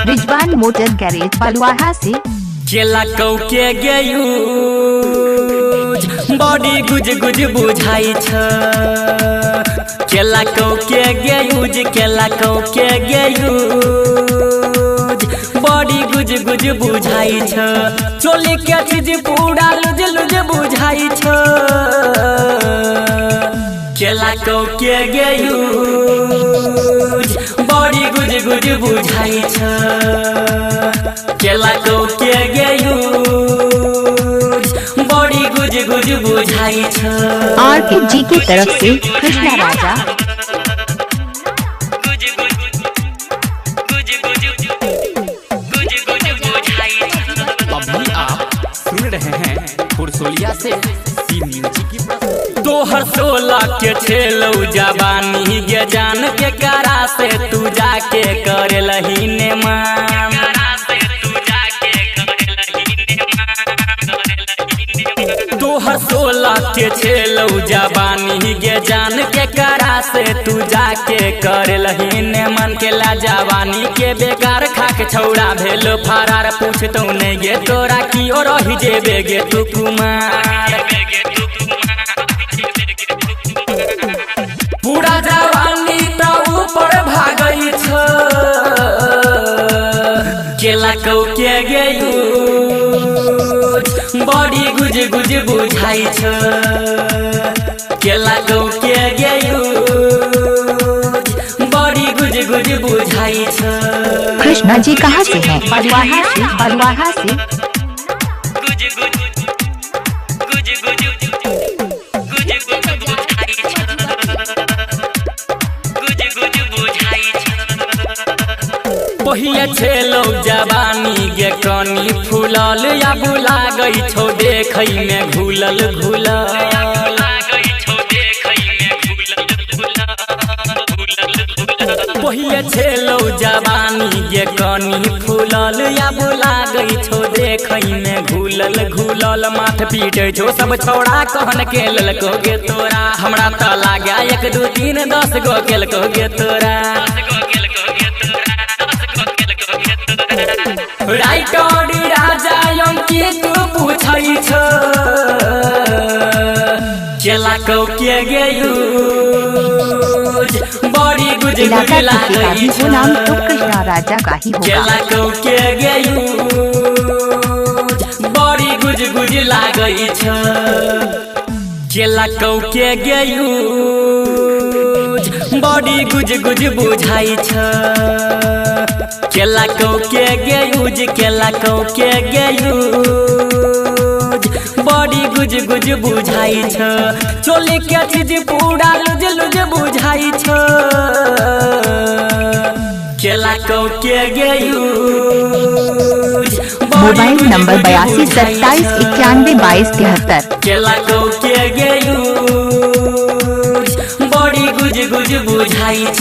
Rizwan motor garage बलुआहा से। केला कौ के गेयूज बॉडी गुज गुज बुझाई छ। केला कौ के गेयूज, केला कौ के गेयूज बॉडी गुज गुज बुझाई छ। चोली के चीज पूरा लुज लुज बुझाई छ। केला कौ के गेयूज बॉडी गुज गुज बुझाई छ। केला कौ के गेयूज बॉडी गुज गुज बुझाई छ। RKG की तरफ से कृष्णा राजा। अभी आप सुन रहे हैं पुरसोलिया से सी म्यूजिक की। तोहर 16 के छेलौ जवानी गे जान के करा से तू जाके करे लही ने मान। तोहर 16 के छेलौ जवानी गे जान के करा से तू जाके करे लही ने मन। के ला जवानी के बेकार खाक छौड़ा भेलो फरार। पूछतौ नहीं गे तोरा की और रही जेबे गे तू कुमार। पूरा जवानी तो ऊपर भागई छ। केला कौ के गेयूज बॉडी गुज गुज बुझाई छ। केला कौ के गेयूज बॉडी गुज गुज बुझाई छ। कृष्णा जी कहाँ से हैं? बलुआहा से। बलुआहा से पहिले छेलौ जवानी गे कनी फूलल या बुला गई छौ देखई में घुलल घुलल। पहिले छेलौ जवानी गे कनी फूलल या बुला गई छौ देखई में घुलल घुलल। माथ पीटे छौ सब छौड़ा कहन के ललको गे तोरा। हमरा त लाग्या 1 2 3 10 गो केलको गे तोरा। राइटर राजा अंकित पूछई छ। केला कौ के गेयूज बॉडी गुज गुज लागई छ। नाम तो कृष्णा राजा का ही होगा। केला कौ के गेयूज बॉडी गुज गुज लागई छ। केला कौ के गेयूज बॉडी गुज गुज बुझाई छ। केला कौ के गेयूज, केला कौ के गेयूज बॉडी गुज गुज बुझाई छ। चोली के चीज पूरा लुज लुज बुझाई छ। केला कौ के गेयूज मोबाइल नंबर 82 27 91 22 73। केला कौ के गेयूज बॉडी गुज गुज बुझाई छ।